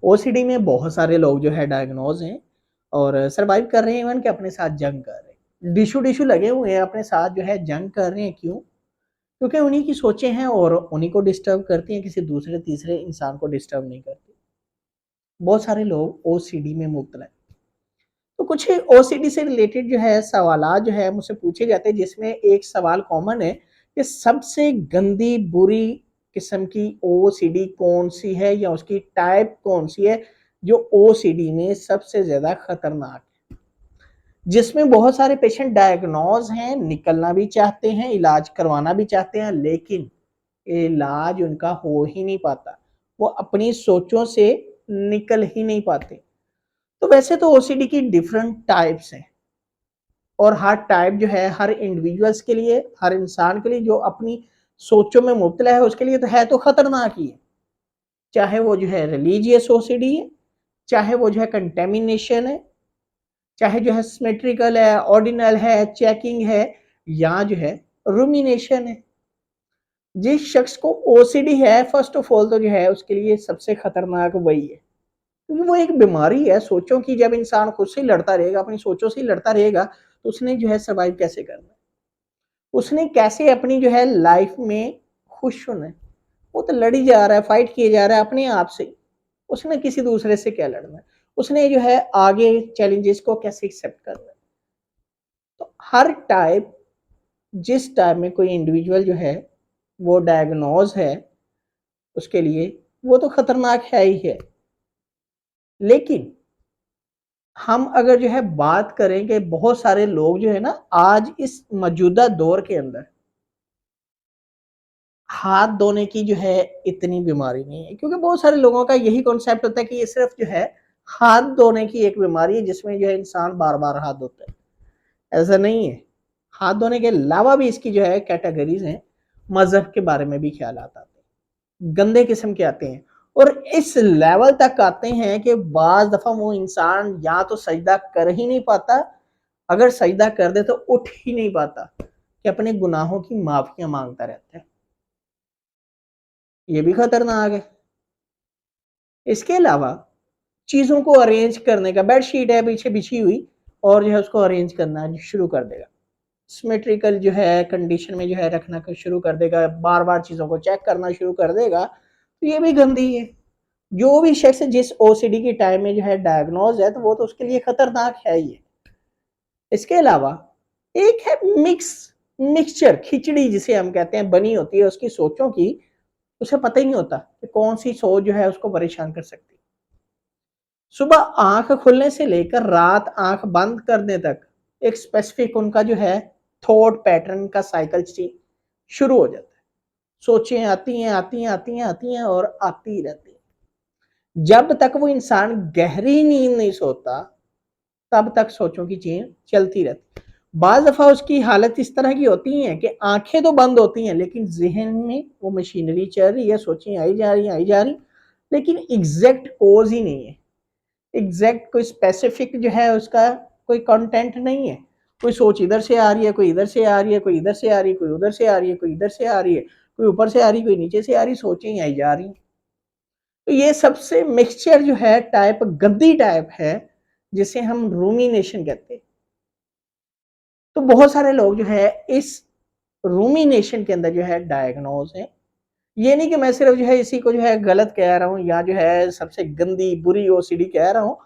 OCD में बहुत सारे लोग जो है डायग्नोज हैं और सर्वाइव कर रहे हैं, इवन कि अपने साथ जंग कर रहे हैं। डिशू लगे हुए हैं, अपने साथ जो है जंग कर रहे हैं। क्यों? क्योंकि उन्हीं की सोचें हैं और उन्हीं को डिस्टर्ब करती हैं, किसी दूसरे तीसरे इंसान को डिस्टर्ब नहीं करती। बहुत सारे लोग ओसीडी में मुब्तला हैं। तो कुछ ओसीडी से रिलेटेड जो है सवालात जो है मुझसे पूछे जाते हैं, जिसमें एक सवाल कॉमन है कि सबसे गंदी बुरी किस्म की ओसीडी कौन सी है या उसकी टाइप कौन सी है जो ओसीडी में सबसे ज्यादा खतरनाक है, जिसमें बहुत सारे पेशेंट डायग्नोज हैं, निकलना भी चाहते हैं, इलाज करवाना भी चाहते हैं, लेकिन इलाज उनका हो ही नहीं पाता, वो अपनी सोचों से निकल ही नहीं पाते। तो वैसे तो ओसीडी की डिफरेंट टाइप्स हैं और हर टाइप जो है हर इंडिविजुअल्स के लिए, हर इंसान के लिए जो अपनी सोचों में मुब्तला है उसके लिए तो खतरनाक ही है। चाहे वो जो है रिलीजियस ओसीडी है, चाहे वो जो है कंटेमिनेशन है, चाहे जो है सिमेट्रिकल है, ऑर्डिनल है, चेकिंग है, या जो है रूमिनेशन है। जिस शख्स को ओसीडी है फर्स्ट ऑफ ऑल तो जो है उसके लिए सबसे खतरनाक वही है, क्योंकि वो एक बीमारी है सोचों की। जब इंसान खुद से लड़ता रहेगा, अपनी सोचों से लड़ता रहेगा, तो उसने जो है सर्वाइव कैसे करना है, उसने कैसे अपनी जो है लाइफ में खुश होना है। वो तो लड़ी जा रहा है, फाइट किए जा रहा है अपने आप से, उसने किसी दूसरे से क्या लड़ना है, उसने जो है आगे चैलेंजेस को कैसे एक्सेप्ट करना है। तो हर टाइप, जिस टाइप में कोई इंडिविजुअल जो है वो डायग्नोज है उसके लिए वो तो खतरनाक है ही है। लेकिन हम अगर जो है बात करें कि बहुत सारे लोग जो है ना आज इस मौजूदा दौर के अंदर हाथ धोने की जो है इतनी बीमारी नहीं है, क्योंकि बहुत सारे लोगों का यही कॉन्सेप्ट होता है कि ये सिर्फ जो है हाथ धोने की एक बीमारी है जिसमें जो है इंसान बार बार हाथ धोता है। ऐसा नहीं है। हाथ धोने के अलावा भी इसकी जो है कैटेगरीज हैं, मजहब के बारे में भी ख्याल आते हैं, गंदे किस्म के आते हैं, और इस लेवल तक आते हैं कि बाज दफा वो इंसान या तो सजदा कर ही नहीं पाता, अगर सजदा कर दे तो उठ ही नहीं पाता, कि अपने गुनाहों की माफिया मांगता रहता है। ये भी खतरनाक है। इसके अलावा चीजों को अरेंज करने का, बेडशीट है पीछे बिछी हुई और जो है उसको अरेंज करना शुरू कर देगा, सिमेट्रिकल जो है कंडीशन में जो है रखना शुरू कर देगा, बार बार चीजों को चेक करना शुरू कर देगा, तो ये भी गंदी है। जो भी शख्स जिस ओसीडी के टाइम में जो है डायग्नोज है तो वो तो उसके लिए खतरनाक है ही है। इसके अलावा एक है मिक्सचर, खिचड़ी जिसे हम कहते हैं बनी होती है उसकी सोचों की, उसे पता ही नहीं होता कि कौन सी सोच जो है उसको परेशान कर सकती है। सुबह आंख खुलने से लेकर रात आंख बंद करने तक एक स्पेसिफिक उनका जो है थॉट पैटर्न का साइकिल शुरू हो जाता है। सोचें आती हैं आती हैं आती हैं आती हैं और आती ही रहती हैं। जब तक वो इंसान गहरी नींद नहीं सोता तब तक सोचों की चेन चलती रहती। बाज दफा उसकी हालत इस तरह की होती है कि आंखें तो बंद होती हैं लेकिन जहन में वो मशीनरी चल रही है, सोचें आई जा रही, लेकिन एग्जैक्ट कोज ही नहीं है, एग्जैक्ट कोई स्पेसिफिक जो है उसका कोई कंटेंट नहीं है। कोई सोच इधर से आ रही है, कोई इधर से आ रही है, कोई इधर से आ रही है, कोई उधर से आ रही है, कोई इधर से आ रही है, कोई ऊपर से आ रही है, कोई नीचे से आ रही, सोचें ही आई जा रही। तो ये सबसे मिक्सचर जो है टाइप गंदी टाइप है जिसे हम रूमिनेशन कहते हैं। तो बहुत सारे लोग जो है इस रूमिनेशन के अंदर जो है डायग्नोज है। ये नहीं कि मैं सिर्फ जो है इसी को जो है गलत कह रहा हूँ या जो है सबसे गंदी बुरी ओसीडी कह रहा हूँ।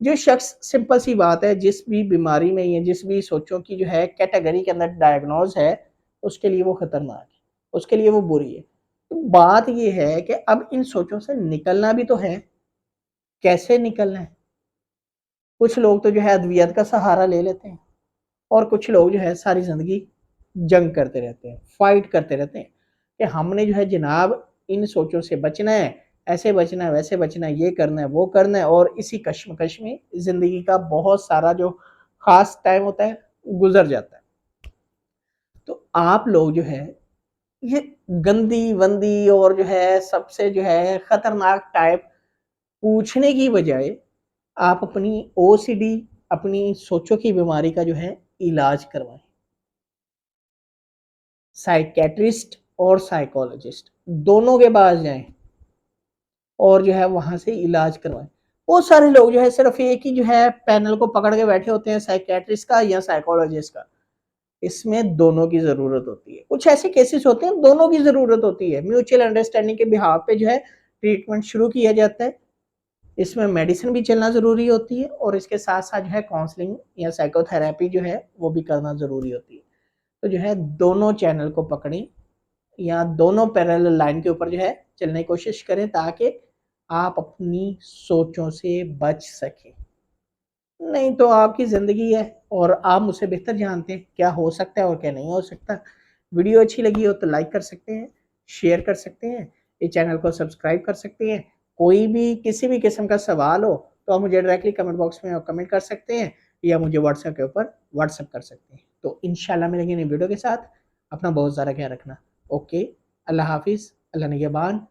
जो शख्स, सिंपल सी बात है, जिस भी बीमारी में या जिस भी सोचों की जो है कैटेगरी के अंदर डायग्नोज है उसके लिए वो खतरनाक है, उसके लिए वो बुरी है। तो बात ये है कि अब इन सोचों से निकलना भी तो है। कैसे निकलना है? कुछ लोग तो जो है अद्वियत का सहारा ले लेते हैं और कुछ लोग जो है सारी जिंदगी जंग करते रहते हैं, फाइट करते रहते हैं कि हमने जो है जनाब इन सोचों से बचना है, ऐसे बचना है, वैसे बचना है, ये करना है, वो करना है, और इसी कश्मकश में जिंदगी का बहुत सारा जो खास टाइम होता है गुजर जाता है। तो आप लोग जो है ये गंदी वंदी और जो है सबसे जो है खतरनाक टाइप पूछने की बजाय आप अपनी ओसीडी, अपनी सोचों की बीमारी का जो है इलाज करवाएं। साइकेट्रिस्ट और साइकोलॉजिस्ट दोनों के पास जाएं। और जो है वहाँ से इलाज करवाएं। बहुत सारे लोग जो है सिर्फ एक ही जो है पैनल को पकड़ के बैठे होते हैं, साइकेट्रिस्ट का या साइकोलॉजिस्ट का। इसमें दोनों की ज़रूरत होती है। कुछ ऐसे केसेस होते हैं दोनों की ज़रूरत होती है। म्यूचुअल अंडरस्टैंडिंग के बिहाफ पे जो है ट्रीटमेंट शुरू किया जाता है। इसमें मेडिसिन भी चलना ज़रूरी होती है और इसके साथ-साथ जो है काउंसलिंग या साइकोथेरेपी जो है वो भी करना ज़रूरी होती है। तो जो है दोनों चैनल को पकड़ें या दोनों पैरेलल लाइन के ऊपर जो है चलने की कोशिश करें ताकि आप अपनी सोचों से बच सकें। नहीं तो आपकी ज़िंदगी है और आप मुझसे बेहतर जानते हैं क्या हो सकता है और क्या नहीं हो सकता। वीडियो अच्छी लगी हो तो लाइक कर सकते हैं, शेयर कर सकते हैं, इस चैनल को सब्सक्राइब कर सकते हैं। कोई भी किसी भी किस्म का सवाल हो तो आप मुझे डायरेक्टली कमेंट बॉक्स में कमेंट कर सकते हैं या मुझे व्हाट्सएप के ऊपर व्हाट्सएप कर सकते हैं। तो इंशाल्लाह मिलेंगे नई वीडियो के साथ। अपना बहुत ज़्यादा ख्याल रखना। ओके, अल्लाह हाफ़िज़, अल्लाह निगहबान।